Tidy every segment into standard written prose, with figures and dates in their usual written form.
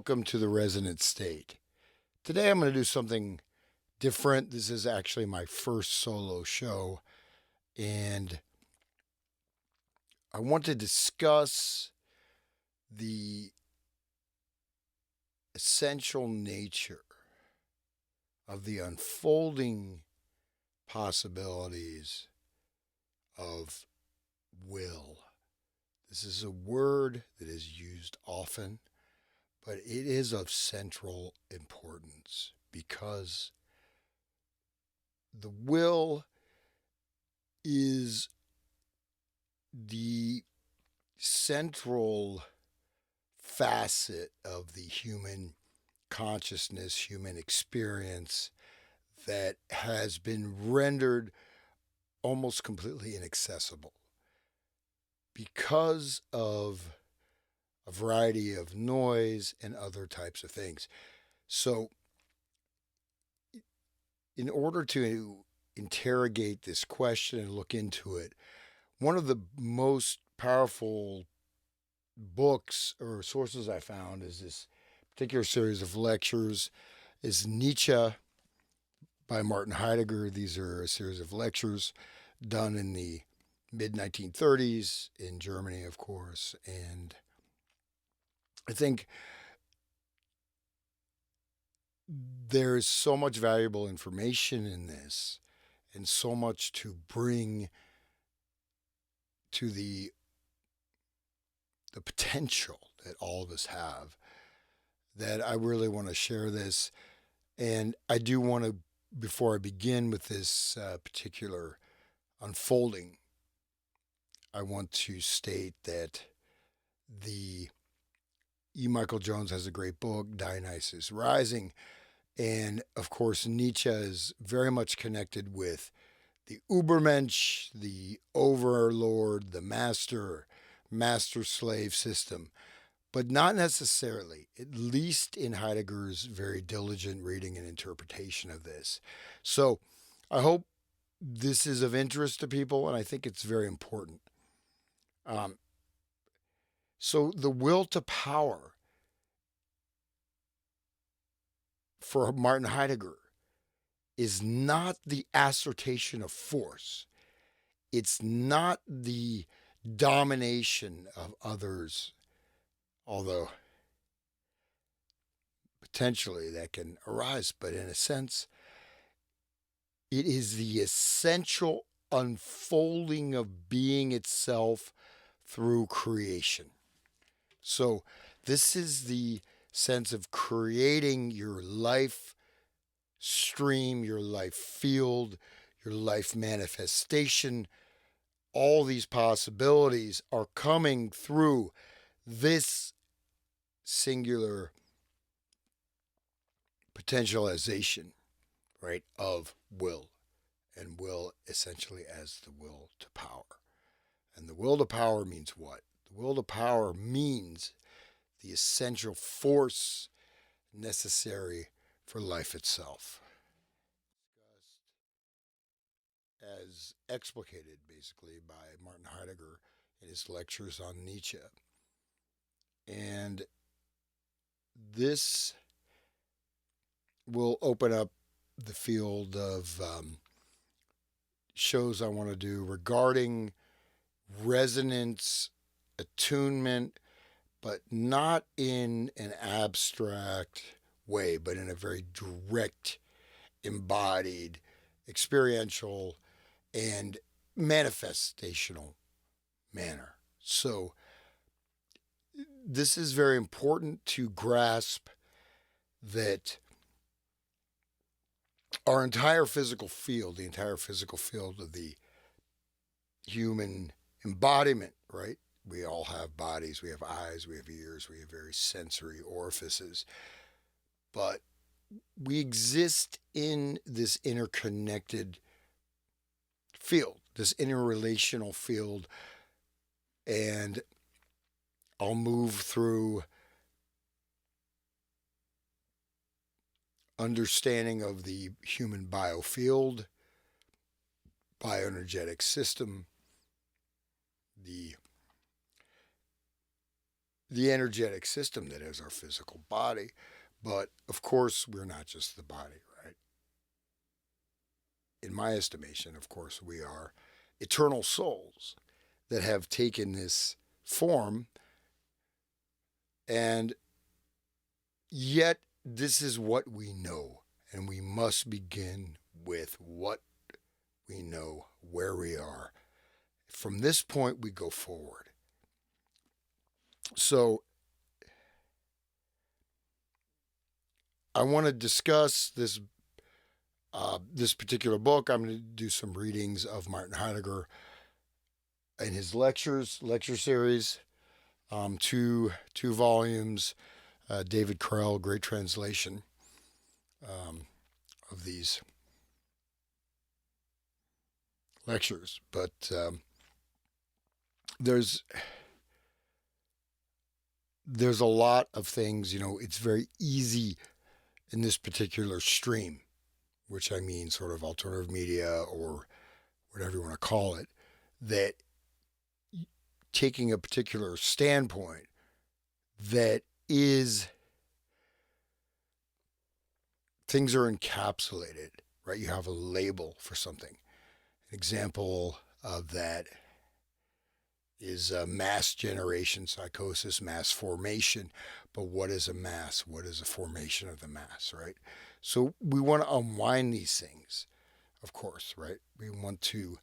welcome to the resonant state. Today I'm going to do something different. This is actually my first solo show, and I want to discuss the essential nature of the unfolding possibilities of will. This is a word that is used often, but it is of central importance because the will is the central facet of the human consciousness, human experience that has been rendered almost completely inaccessible because of a variety of noise and other types of things. So, in order to interrogate this question and look into it, one of the most powerful books or sources I found is this particular series of lectures is Nietzsche by Martin Heidegger. These are a series of lectures done in the mid 1930s in Germany, of course. And I think there is so much valuable information in this and so much to bring to the potential that all of us have that I really want to share this. And I do want to, before I begin with this particular unfolding, I want to state that the Michael Jones has a great book, Dionysus Rising. And of course, Nietzsche is very much connected with the Ubermensch, the overlord, the master-slave system, but not necessarily, at least in Heidegger's very diligent reading and interpretation of this. So I hope this is of interest to people, and I think it's very important. So the will to power for Martin Heidegger is not the assertion of force. It's not the domination of others, although potentially that can arise, but in a sense, it is the essential unfolding of being itself through creation. So this is the sense of creating your life stream, your life field, your life manifestation. All these possibilities are coming through this singular potentialization, right, of will, and will essentially as the will to power. And the will to power means what? The will to power means the essential force necessary for life itself. As explicated basically by Martin Heidegger in his lectures on Nietzsche. And this will open up the field of shows I want to do regarding resonance, attunement, but not in an abstract way, but in a very direct, embodied, experiential, and manifestational manner. So this is very important to grasp that our entire physical field, the entire physical field of the human embodiment, right? We all have bodies, we have eyes, we have ears, we have various sensory orifices. But we exist in this interconnected field, this interrelational field. And I'll move through understanding of the human biofield, bioenergetic system, the the energetic system that is our physical body. But of course, we're not just the body, right? In my estimation, of course, we are eternal souls that have taken this form, and yet this is what we know, and we must begin with what we know, where we are. From this point, we go forward. So I want to discuss this particular book. I'm going to do some readings of Martin Heidegger in his lecture series, two volumes. David Carell, great translation of these lectures. But there's a lot of things. It's very easy in this particular stream, which I mean sort of alternative media or whatever you want to call it, that taking a particular standpoint that is, things are encapsulated, right? You have a label for something. An example of that is mass generation psychosis, mass formation. But what is a mass? What is a formation of the mass, right? So we want to unwind these things, of course, right? We want to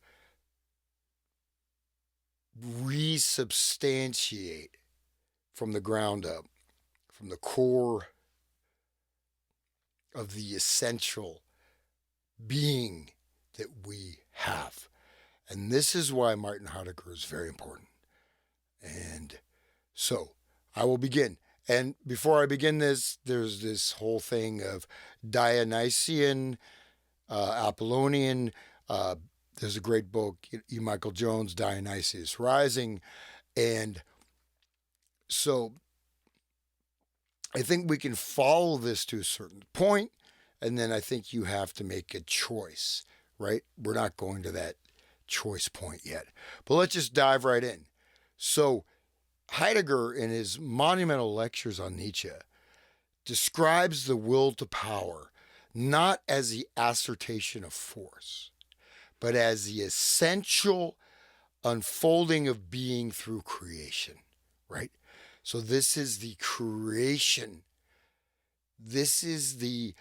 resubstantiate from the ground up, from the core of the essential being that we have. And this is why Martin Heidegger is very important. And so I will begin. And before I begin this, there's this whole thing of Dionysian, Apollonian. There's a great book, E. Michael Jones, Dionysus Rising. And so I think we can follow this to a certain point, and then I think you have to make a choice, right? We're not going to that choice point yet. But let's just dive right in. So Heidegger, in his monumental lectures on Nietzsche, describes the will to power not as the assertion of force, but as the essential unfolding of being through creation, right? So this is the creation. This is the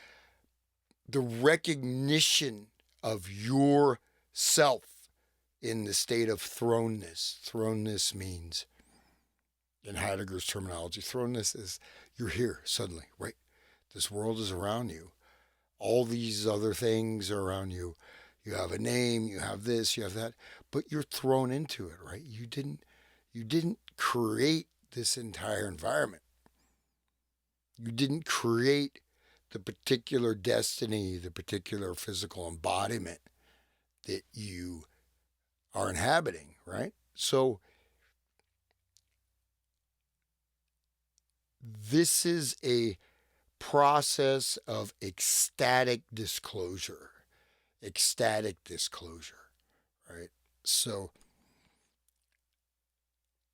recognition of yourself in the state of thrownness. Thrownness means, in Heidegger's terminology, thrownness is you're here suddenly, right? This world is around you. All these other things are around you. You have a name, you have this, you have that, but you're thrown into it, right? You didn't create this entire environment. You didn't create the particular destiny, the particular physical embodiment that you are inhabiting, right? So this is a process of ecstatic disclosure. Ecstatic disclosure, right? So,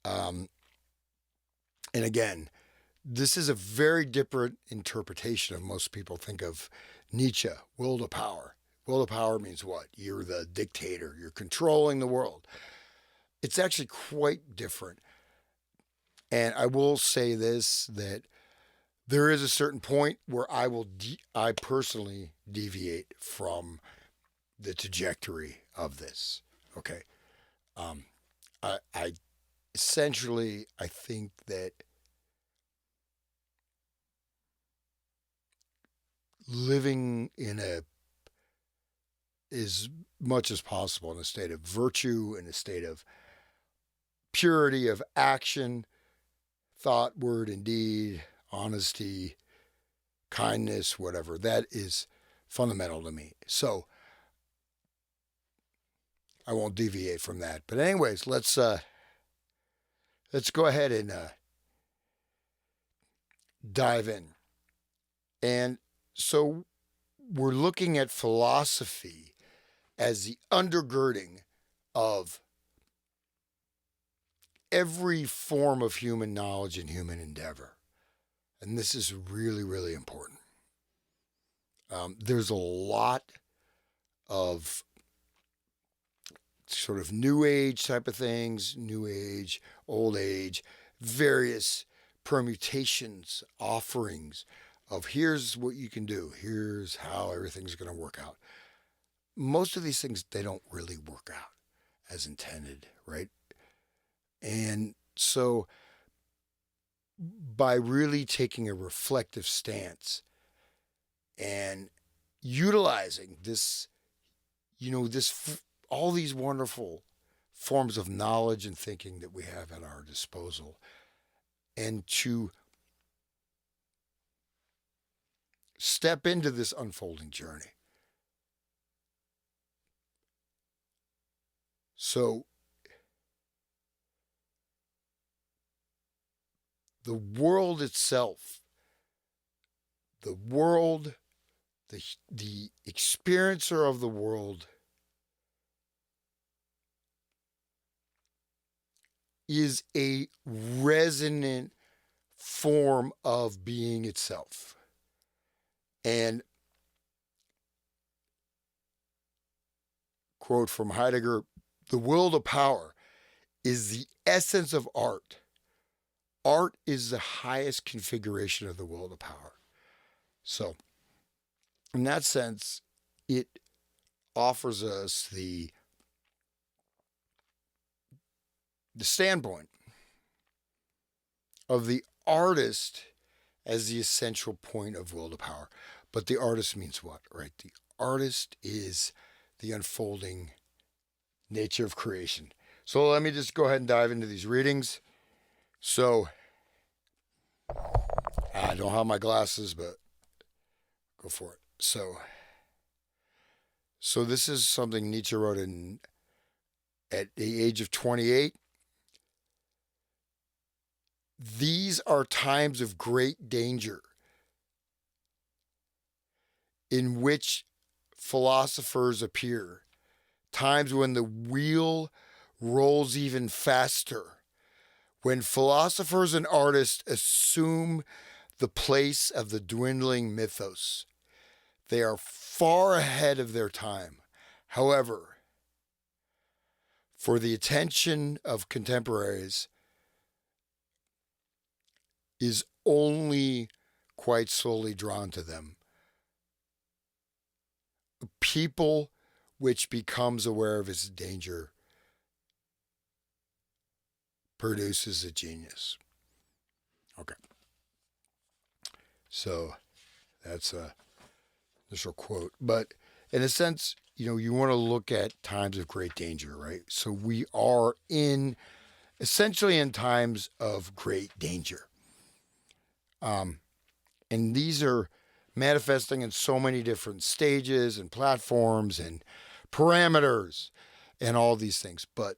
and again, this is a very different interpretation of most people think of Nietzsche, will to power. Will to power means what? You're the dictator. You're controlling the world. It's actually quite different. And I will say this, that there is a certain point where I personally deviate from the trajectory of this. Okay. I essentially, I think that living in as much as possible in a state of virtue, in a state of purity of action, thought, word, and deed, honesty, kindness, whatever, that is fundamental to me. So I won't deviate from that. But anyways, let's go ahead and dive in. And so we're looking at philosophy as the undergirding of every form of human knowledge and human endeavor. And this is really, really important. There's a lot of sort of new age type of things, new age, old age, various permutations, offerings of here's what you can do, here's how everything's going to work out. Most of these things, they don't really work out as intended, right? And so by really taking a reflective stance and utilizing this, all these wonderful forms of knowledge and thinking that we have at our disposal, and to step into this unfolding journey. So the world itself, the world, the experiencer of the world is a resonant form of being itself. And quote from Heidegger, the will to power is the essence of art. Art is the highest configuration of the will to power. So, in that sense, it offers us the standpoint of the artist as the essential point of will to power. But the artist means what, right? The artist is the unfolding nature of creation. So let me just go ahead and dive into these readings. So I don't have my glasses, but go for it. So this is something Nietzsche wrote at the age of 28. These are times of great danger in which philosophers appear, times when the wheel rolls even faster, when philosophers and artists assume the place of the dwindling mythos. They are far ahead of their time. However, for the attention of contemporaries is only quite slowly drawn to them. A people which becomes aware of its danger produces a genius. Okay. So that's a initial quote. But in a sense, you want to look at times of great danger, right? So we are essentially in times of great danger. And these are manifesting in so many different stages and platforms and parameters and all these things. But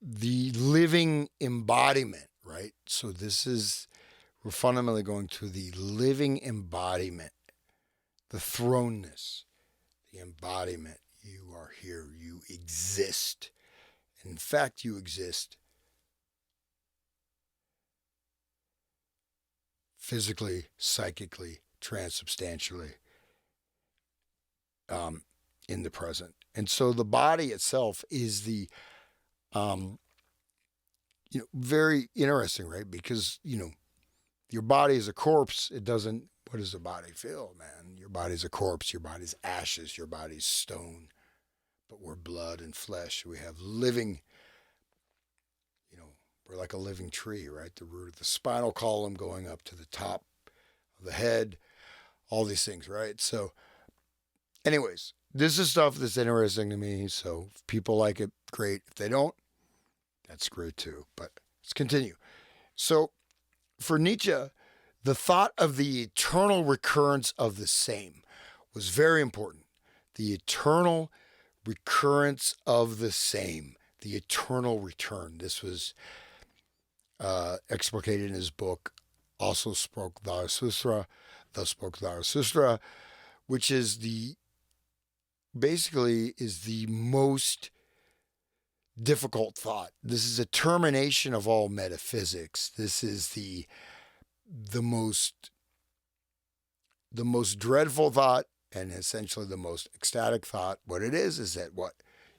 the living embodiment, right? So we're fundamentally going to the living embodiment, the thrownness, the embodiment. You are here, you exist. In fact, you exist physically, psychically, transubstantially, in the present. And so the body itself is the very interesting, right? Because, your body is a corpse. What does the body feel, man? Your body's a corpse. Your body's ashes. Your body's stone. But we're blood and flesh. We have living, we're like a living tree, right? The root of the spinal column going up to the top of the head, all these things, right? So, anyways, this is stuff that's interesting to me. So, if people like it, great. If they don't, that's great too. But let's continue. So, for Nietzsche, the thought of the eternal recurrence of the same was very important. The eternal recurrence of the same, the eternal return. This was explicated in his book, Also Spoke Zarathustra, Thus Spoke Zarathustra. which is basically the most difficult thought. This is a termination of all metaphysics. This is the most dreadful thought, and essentially the most ecstatic thought. What it is that what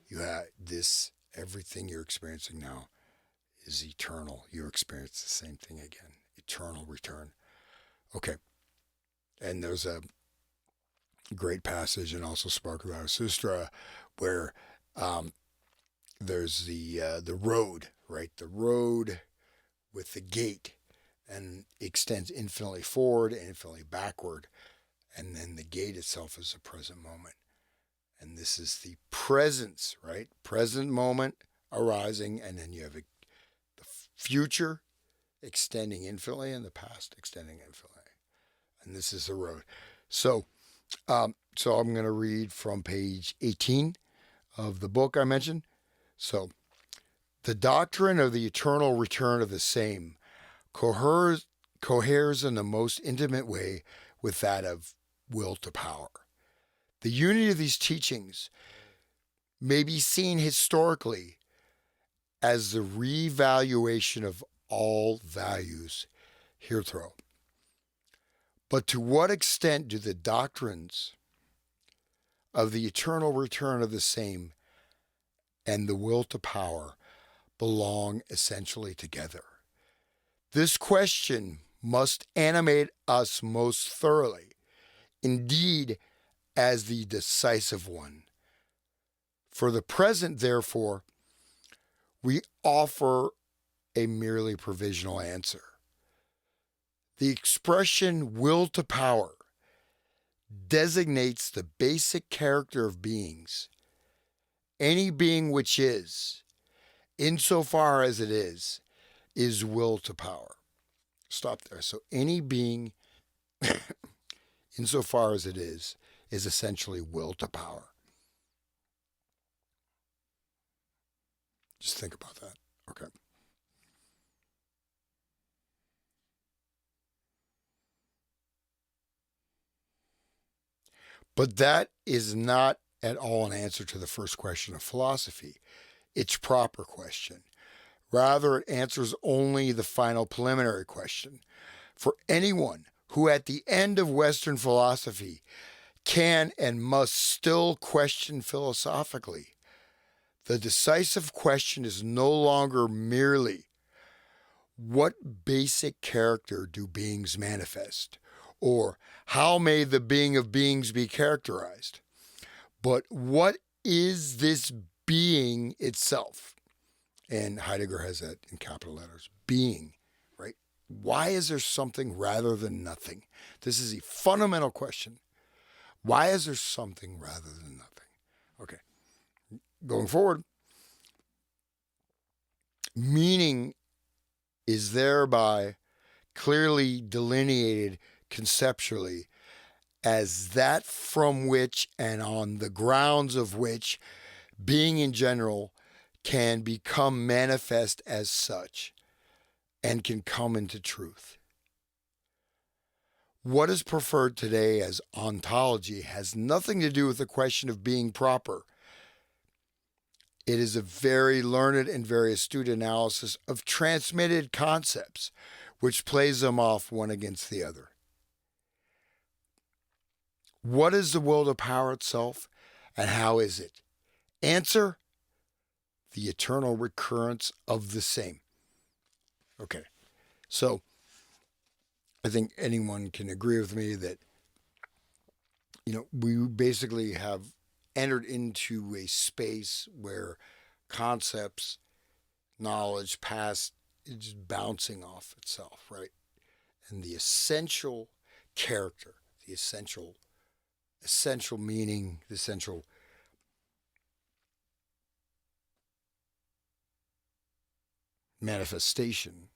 you have, this everything you're experiencing now is eternal. You experience the same thing again. Eternal return. Okay. And there's a great passage, and also Spark of Zarathustra, where there's the road, right? The road with the gate, and extends infinitely forward and infinitely backward. And then the gate itself is the present moment. And this is the presence, right? Present moment arising, and then you have the future extending infinitely, and the past extending infinitely. And this is the road. So I'm going to read from page 18 of the book I mentioned. So, the doctrine of the eternal return of the same coheres in the most intimate way with that of will to power. The unity of these teachings may be seen historically as the revaluation of all values hitherto. But to what extent do the doctrines of the eternal return of the same and the will to power belong essentially together? This question must animate us most thoroughly, indeed, as the decisive one. For the present, therefore, we offer a merely provisional answer. The expression will to power designates the basic character of beings. Any being which is, insofar as it is will to power. Stop there. So any being, insofar as it is essentially will to power. Just think about that. Okay. But that is not at all an answer to the first question of philosophy, its proper question. Rather, it answers only the final preliminary question. For anyone who at the end of Western philosophy can and must still question philosophically, the decisive question is no longer merely what basic character do beings manifest, or how may the being of beings be characterized, but what is this being itself? And Heidegger has that in capital letters, being, right? Why is there something rather than nothing? This is a fundamental question. Why is there something rather than nothing? Okay. Going forward, meaning is thereby clearly delineated conceptually as that from which and on the grounds of which being in general can become manifest as such and can come into truth. What is preferred today as ontology has nothing to do with the question of being proper. It is a very learned and very astute analysis of transmitted concepts, which plays them off one against the other. What is the will to power itself, and how is it? Answer: the eternal recurrence of the same. Okay, so I think anyone can agree with me that, we basically have entered into a space where concepts, knowledge, past, is just bouncing off itself, right? And the essential character, the essential meaning, the essential manifestation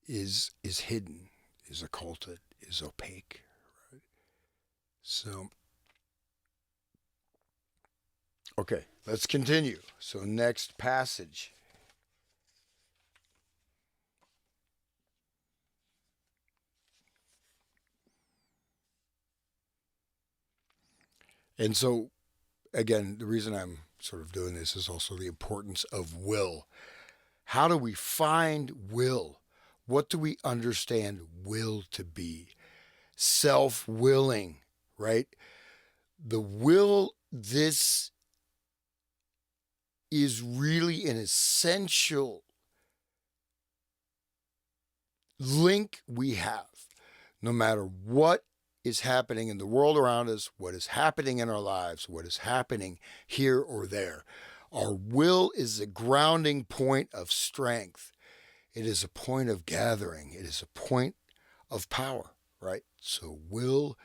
is hidden, is occulted, is opaque, right? So, okay, let's continue. So, next passage. And so, again, the reason I'm sort of doing this is also the importance of will. How do we find will? What do we understand will to be? Self willing, right? The will, this is really an essential link we have, no matter what is happening in the world around us, what is happening in our lives, what is happening here or there. Our will is a grounding point of strength. It is a point of gathering. It is a point of power, right? So, will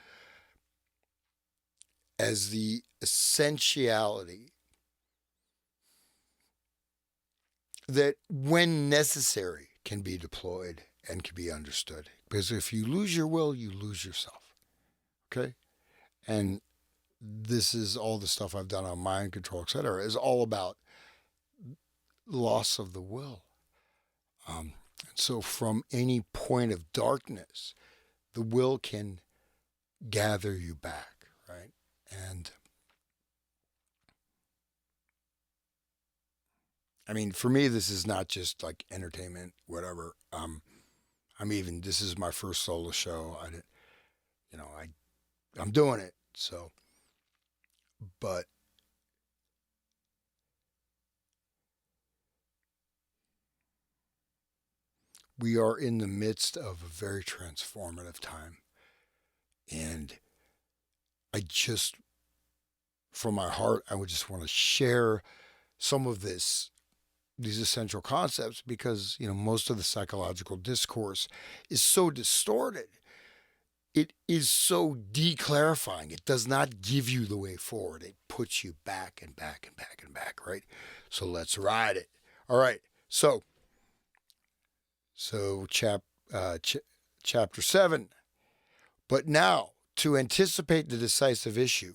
as the essentiality that, when necessary, can be deployed and can be understood. Because if you lose your will, you lose yourself. Okay? And this is all the stuff I've done on mind control, etc., is all about loss of the will. So from any point of darkness, the will can gather you back, right? And I mean, for me, this is not just like entertainment, whatever. This is my first solo show. I didn't, you know, I'm doing it. So, but we are in the midst of a very transformative time. And I just, from my heart, I would just want to share some of these essential concepts because, most of the psychological discourse is so distorted. It is so declarifying. It does not give you the way forward. It puts you back and back and back and back, right? So let's ride it. All right. So chapter 7. But now, to anticipate the decisive issue,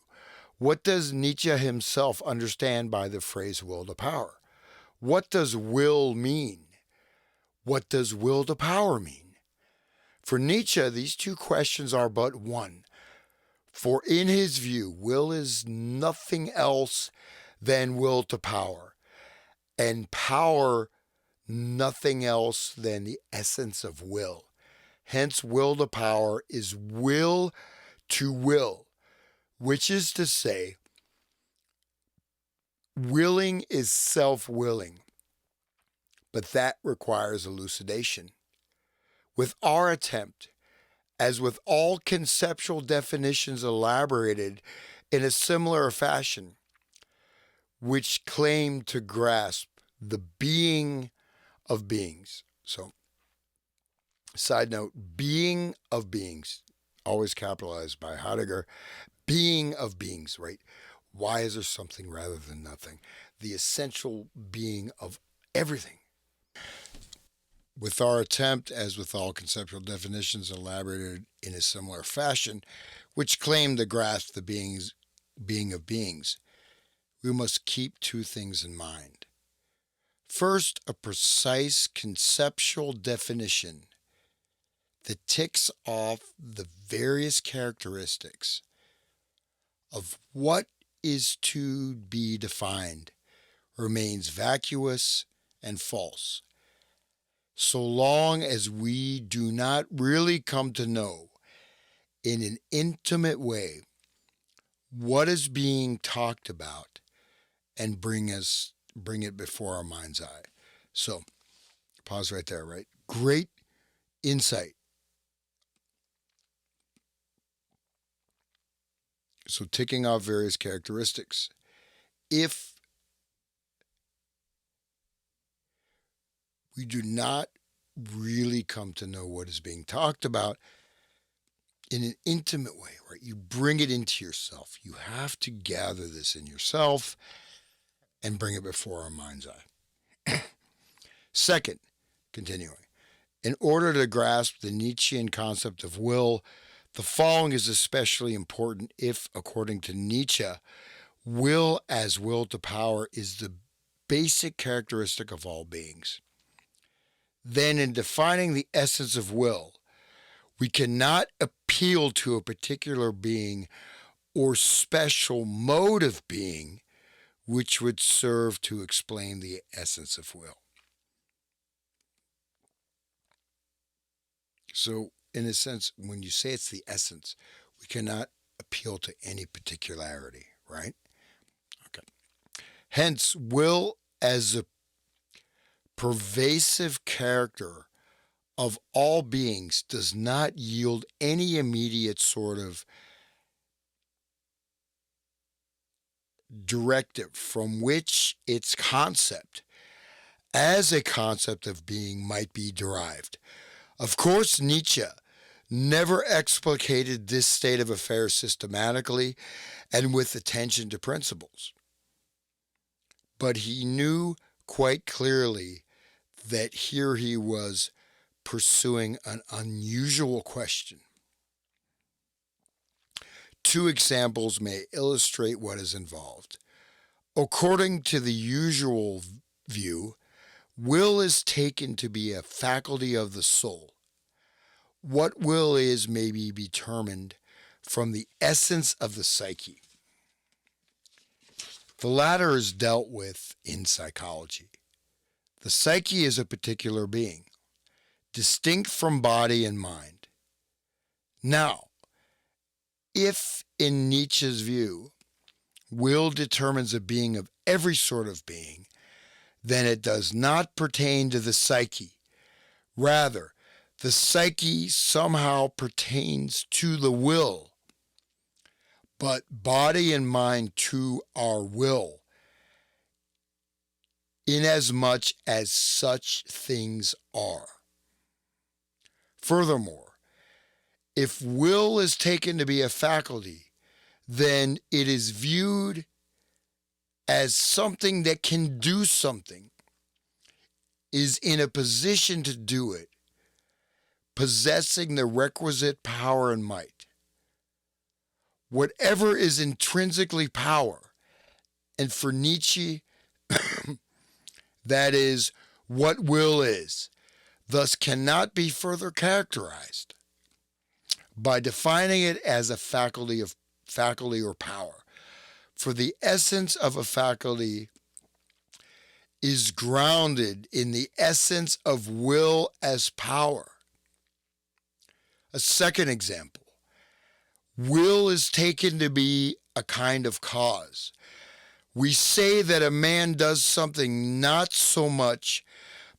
what does Nietzsche himself understand by the phrase will to power? What does will mean? What does will to power mean? For Nietzsche, these two questions are but one. For in his view, will is nothing else than will to power, and power nothing else than the essence of will. Hence, will to power is will to will, which is to say, willing is self-willing, but that requires elucidation. With our attempt, as with all conceptual definitions elaborated in a similar fashion, which claim to grasp the being of beings. So, side note, being of beings, always capitalized by Heidegger, being of beings, right? Why is there something rather than nothing? The essential being of everything. With our attempt, as with all conceptual definitions elaborated in a similar fashion, which claim to grasp the being of beings, we must keep two things in mind. First, a precise conceptual definition that ticks off the various characteristics of what is to be defined remains vacuous and false, so long as we do not really come to know in an intimate way what is being talked about and bring it before our mind's eye. So, pause right there, right? Great insight. So, ticking off various characteristics. If we do not really come to know what is being talked about in an intimate way, right? You bring it into yourself. You have to gather this in yourself and bring it before our mind's eye. Second, continuing, in order to grasp the Nietzschean concept of will, the following is especially important if, according to Nietzsche, will as will to power is the basic characteristic of all beings. Then, in defining the essence of will, we cannot appeal to a particular being or special mode of being which would serve to explain the essence of will. So, in a sense, when you say it's the essence, we cannot appeal to any particularity, right? Okay. Hence, will as a pervasive character of all beings does not yield any immediate sort of directive from which its concept as a concept of being might be derived. Of course, Nietzsche never explicated this state of affairs systematically and with attention to principles, but he knew quite clearly that here he was pursuing an unusual question. Two examples may illustrate what is involved. According to the usual view, will is taken to be a faculty of the soul. What will is may be determined from the essence of the psyche. The latter is dealt with in psychology. The psyche is a particular being, distinct from body and mind. Now, if in Nietzsche's view, will determines a being of every sort of being, then it does not pertain to the psyche. Rather, the psyche somehow pertains to the will, but body and mind to our will, inasmuch as such things are. Furthermore, if will is taken to be a faculty, then it is viewed as something that can do something, is in a position to do it, possessing the requisite power and might. Whatever is intrinsically power, and for Nietzsche, that is what will is, thus cannot be further characterized by defining it as a faculty or power. For the essence of a faculty is grounded in the essence of will as power. A second example, will is taken to be a kind of cause. We say that a man does something not so much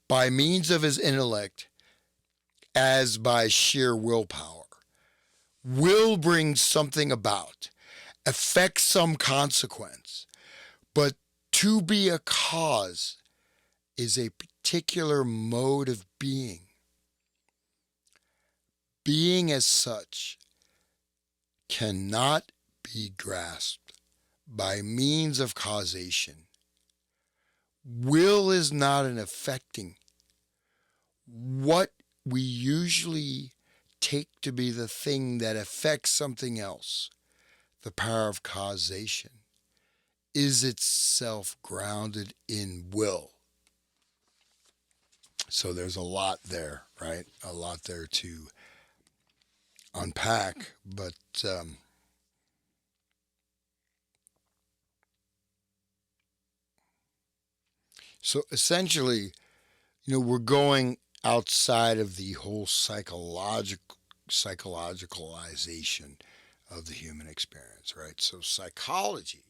by means of his intellect as by sheer willpower. Will brings something about, affects some consequence, but to be a cause is a particular mode of being. Being as such cannot be grasped by means of causation. Will is not an affecting. What we usually take to be the thing that affects something else, the power of causation, is itself grounded in will. So there's a lot there, right? A lot there to unpack, but so essentially, we're going outside of the whole psychologicalization of the human experience, right? So psychology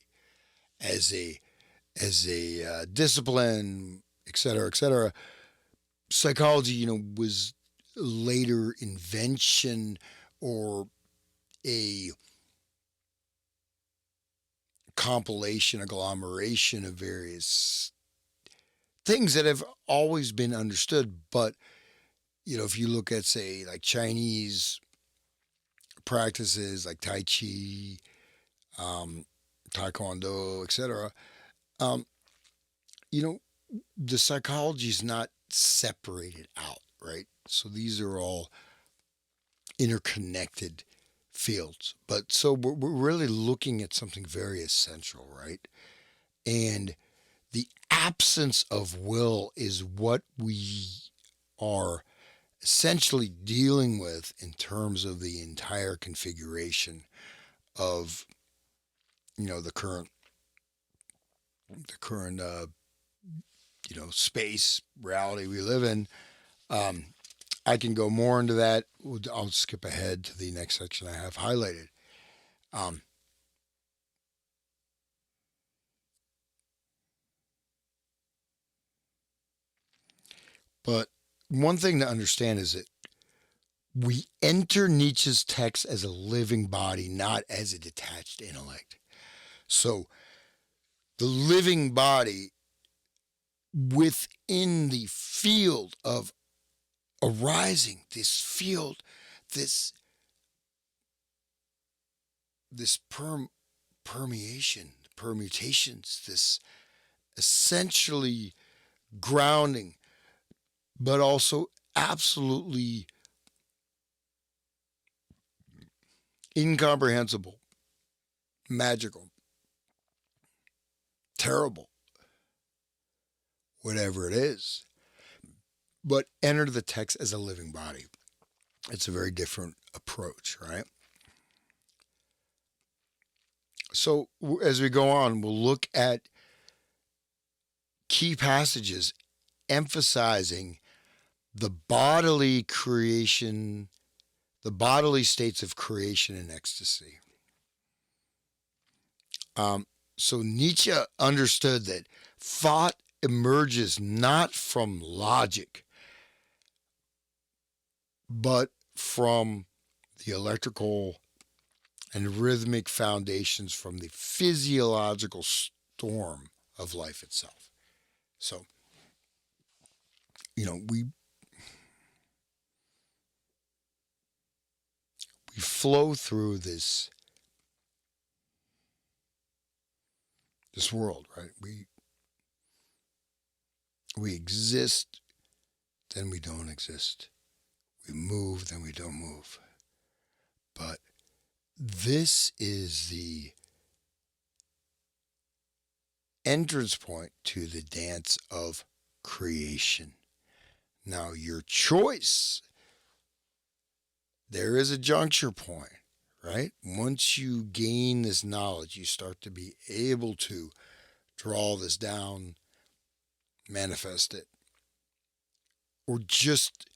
as a discipline, et cetera, psychology, was later invention or a compilation, agglomeration of various things that have always been understood. But, if you look at, say, like Chinese practices like Tai Chi, Taekwondo, etc., the psychology is not separated out, right? So these are all interconnected fields. But so we're really looking at something very essential, right? And the absence of will is what we are essentially dealing with in terms of the entire configuration of the current space reality we live in. Um, I can go more into that. I'll skip ahead to the next section I have highlighted. Um, but one thing to understand is that we enter Nietzsche's text as a living body, not as a detached intellect. So the living body within the field of arising, this field, this permeation, permutations, this essentially grounding, but also absolutely incomprehensible, magical, terrible, whatever it is. But enter the text as a living body. It's a very different approach, right? So as we go on, we'll look at key passages emphasizing the bodily creation, the bodily states of creation and ecstasy. So Nietzsche understood that thought emerges not from logic, but from the electrical and rhythmic foundations from the physiological storm of life itself. So, we flow through this world, right? We exist, then we don't exist. We move, then we don't move. But this is the entrance point to the dance of creation. Now, your choice, there is a juncture point, right? Once you gain this knowledge, you start to be able to draw this down, manifest it, or just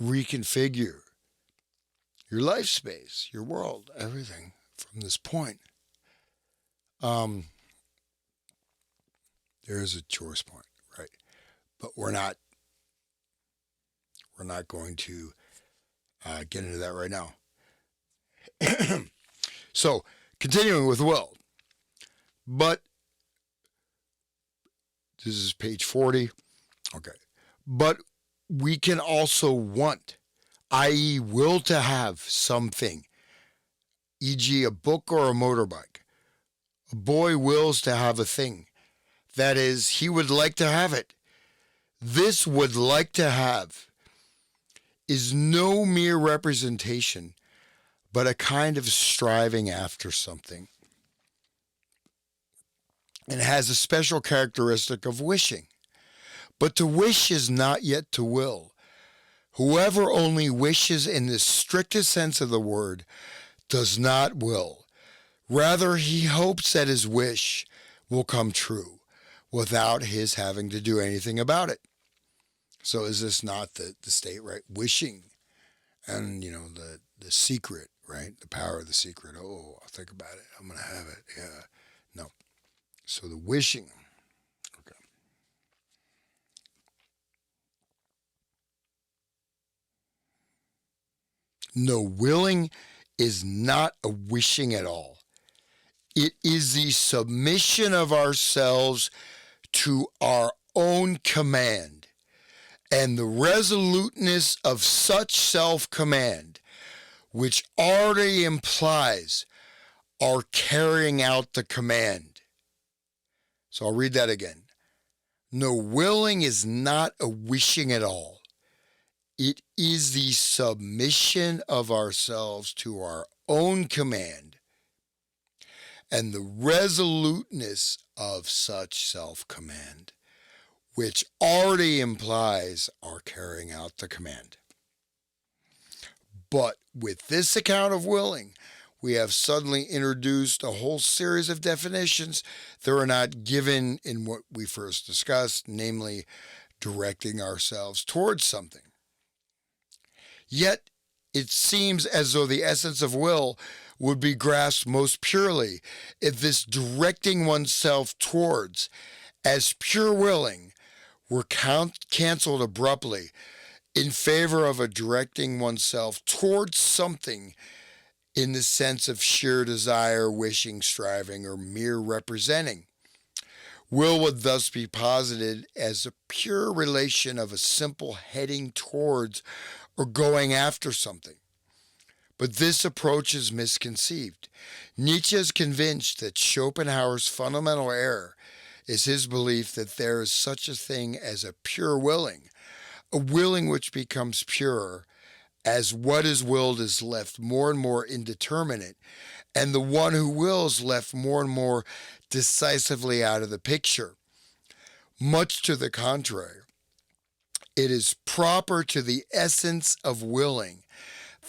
reconfigure your life space, your world, everything from this point. There is a choice point, right? But we're not going to get into that right now. So, continuing with will. But this is page 40. Okay. But we can also want, i.e., will to have something, e.g., a book or a motorbike. A boy wills to have a thing. That is, he would like to have it. This would like to have is no mere representation, but a kind of striving after something. And has a special characteristic of wishing. But to wish is not yet to will. Whoever only wishes in the strictest sense of the word does not will. Rather, he hopes that his wish will come true without his having to do anything about it. So is this not the state, right? Wishing and, the secret, right? The power of the secret. Oh, I'll think about it. I'm going to have it. Yeah. No. So the wishing. Okay. No, willing is not a wishing at all. It is the submission of ourselves to our own command and the resoluteness of such self-command, which already implies our carrying out the command. So I'll read that again. No, willing is not a wishing at all. It is the submission of ourselves to our own command and the resoluteness of such self-command, which already implies our carrying out the command. But with this account of willing, we have suddenly introduced a whole series of definitions that are not given in what we first discussed, namely directing ourselves towards something. Yet, it seems as though the essence of will would be grasped most purely if this directing oneself towards as pure willing were canceled abruptly in favor of a directing oneself towards something in the sense of sheer desire, wishing, striving, or mere representing. Will would thus be posited as a pure relation of a simple heading towards or going after something. But this approach is misconceived. Nietzsche is convinced that Schopenhauer's fundamental error is his belief that there is such a thing as a pure willing, a willing which becomes purer as what is willed is left more and more indeterminate, and the one who wills left more and more decisively out of the picture. Much to the contrary, it is proper to the essence of willing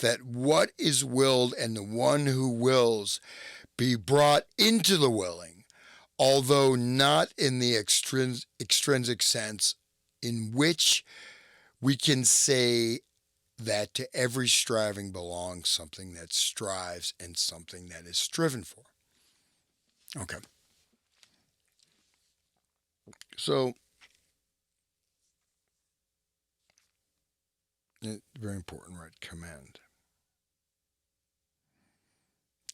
that what is willed and the one who wills be brought into the willing, although not in the extrinsic sense in which we can say that to every striving belongs something that strives and something that is striven for. Okay. So, very important, right?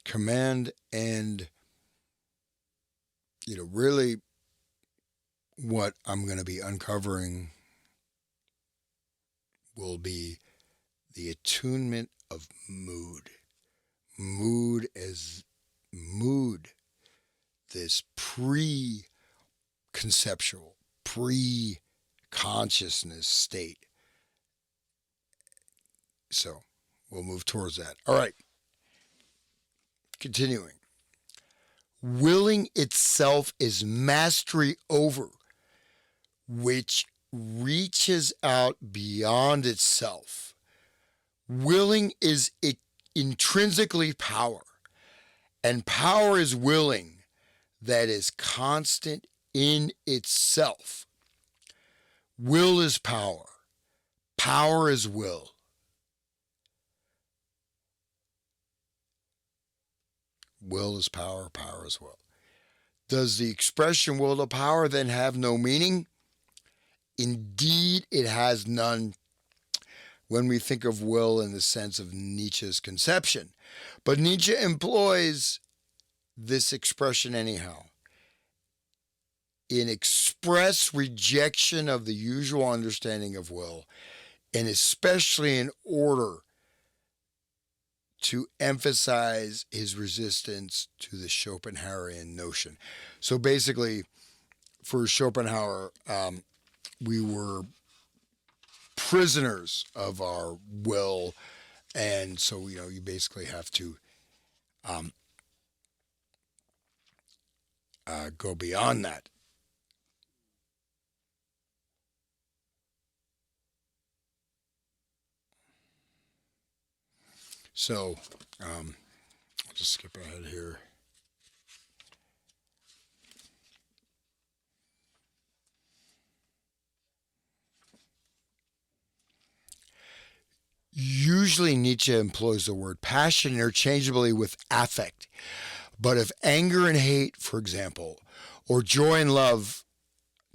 Command and, really what I'm going to be uncovering will be the attunement of mood. Mood as mood, this pre-conceptual, pre-consciousness state. So we'll move towards that. All right. Continuing. Willing itself is mastery over, which reaches out beyond itself. Willing is intrinsically power, and power is willing that is constant in itself. Will is power. Power is will. Will is power, power is will. Does the expression will to power then have no meaning? Indeed, it has none when we think of will in the sense of Nietzsche's conception. But Nietzsche employs this expression anyhow, in express rejection of the usual understanding of will, and especially in order to emphasize his resistance to the Schopenhauerian notion. So basically, for Schopenhauer, we were prisoners of our will, and so you basically have to go beyond that. So I'll just skip ahead here. Usually Nietzsche employs the word passion interchangeably with affect. But if anger and hate, for example, or joy and love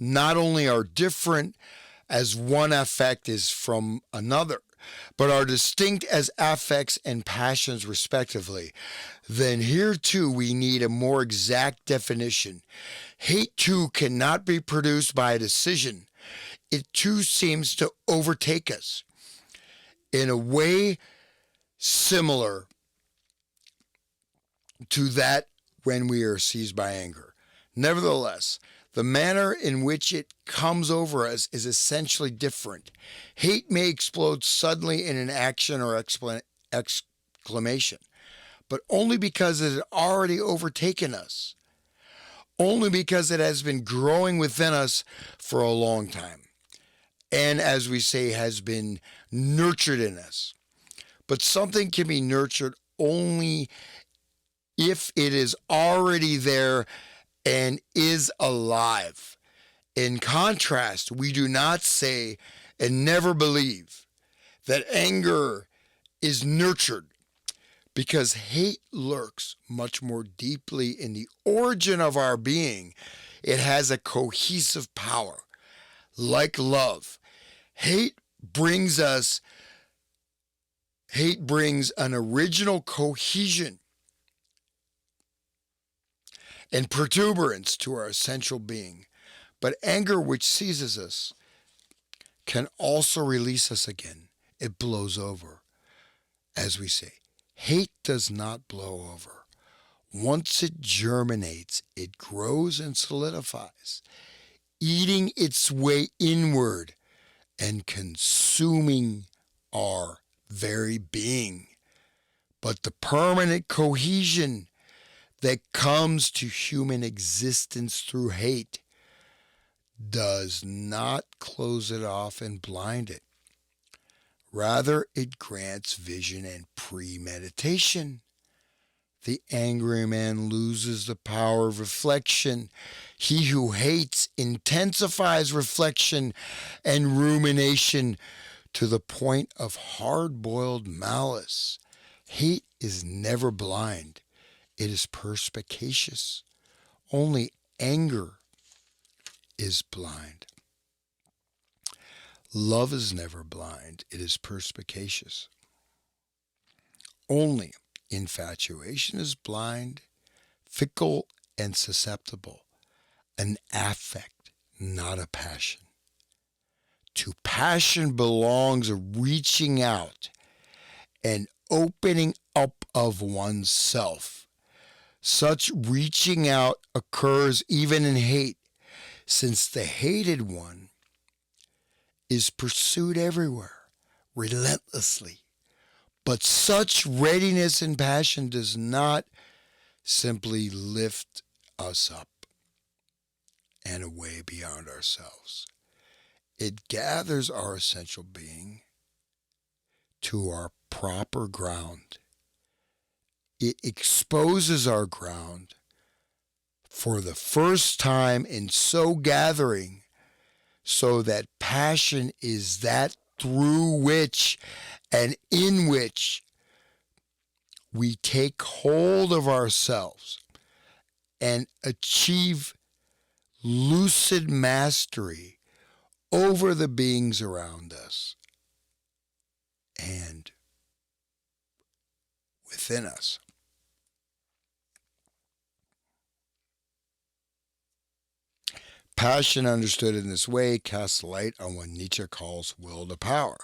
not only are different as one affect is from another, but are distinct as affects and passions respectively, then here too we need a more exact definition. Hate too cannot be produced by a decision. It too seems to overtake us in a way similar to that when we are seized by anger. Nevertheless, the manner in which it comes over us is essentially different. Hate may explode suddenly in an action or exclamation, but only because it had already overtaken us, only because it has been growing within us for a long time, and as we say, has been nurtured in us. But something can be nurtured only if it is already there and is alive. In contrast, we do not say and never believe that anger is nurtured, because hate lurks much more deeply in the origin of our being. It has a cohesive power. Like love, hate brings an original cohesion and protuberance to our essential being. But anger, which seizes us, can also release us again. It blows over. As we say, hate does not blow over. Once it germinates, it grows and solidifies, eating its way inward and consuming our very being. But the permanent cohesion that comes to human existence through hate does not close it off and blind it. Rather, it grants vision and premeditation. The angry man loses the power of reflection. He who hates intensifies reflection and rumination to the point of hard-boiled malice. Hate is never blind. It is perspicacious. Only anger is blind. Love is never blind. It is perspicacious. Only infatuation is blind, fickle, and susceptible. An affect, not a passion. To passion belongs a reaching out and opening up of oneself. Such reaching out occurs even in hate, since the hated one is pursued everywhere, relentlessly. But such readiness and passion does not simply lift us up and away beyond ourselves. It gathers our essential being to our proper ground. It exposes our ground for the first time in so gathering, so that passion is that through which and in which we take hold of ourselves and achieve lucid mastery over the beings around us and within us. Passion, understood in this way, casts light on what Nietzsche calls will to power.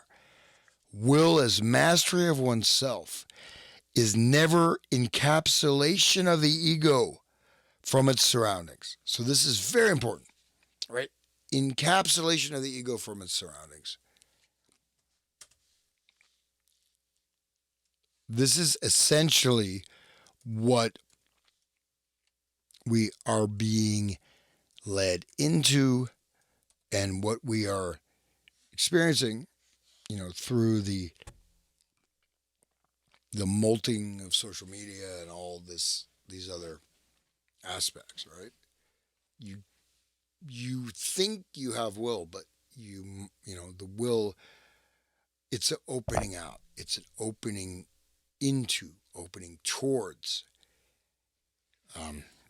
Will as mastery of oneself is never encapsulation of the ego from its surroundings. So this is very important, right? Encapsulation of the ego from its surroundings. This is essentially what we are being led into and what we are experiencing, through the molting of social media and all these other aspects, right? You think you have will, but the will, it's an opening out. It's an opening into, opening towards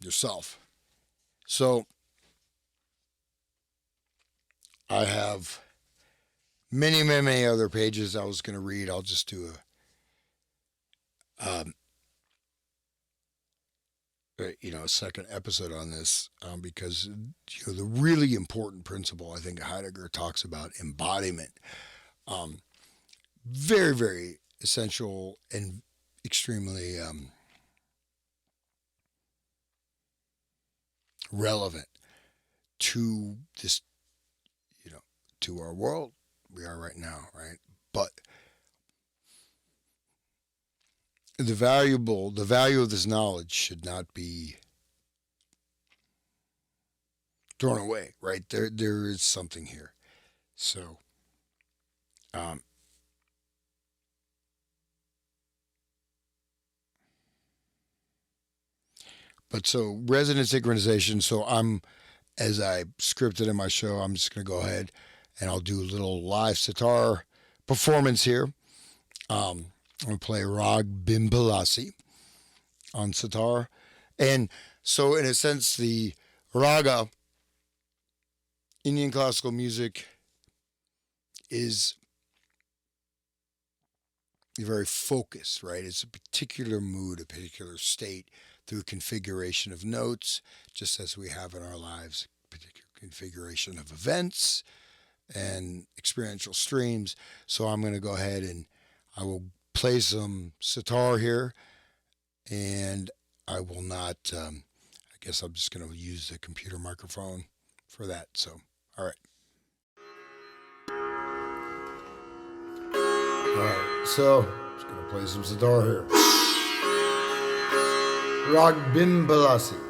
yourself. So I have many, many, many other pages I was going to read. I'll just do a second episode on this, because the really important principle I think Heidegger talks about, embodiment, very, very essential and extremely relevant to this, to our world we are right now, right? But the value of this knowledge should not be thrown away, right? There is something here. So, But so resonant synchronization. So as I scripted in my show, I'm just going to go ahead and I'll do a little live sitar performance here. I'm going to play Rag Bimbalasi on sitar. And so in a sense, the raga, Indian classical music, is very focused, right? It's a particular mood, a particular state through configuration of notes, just as we have in our lives, particular configuration of events and experiential streams. So I'm going to go ahead and I will play some sitar here, and I will not. I guess I'm just going to use the computer microphone for that. So, all right. All right. So, I'm just going to play some sitar here. Rag Bimbalasi.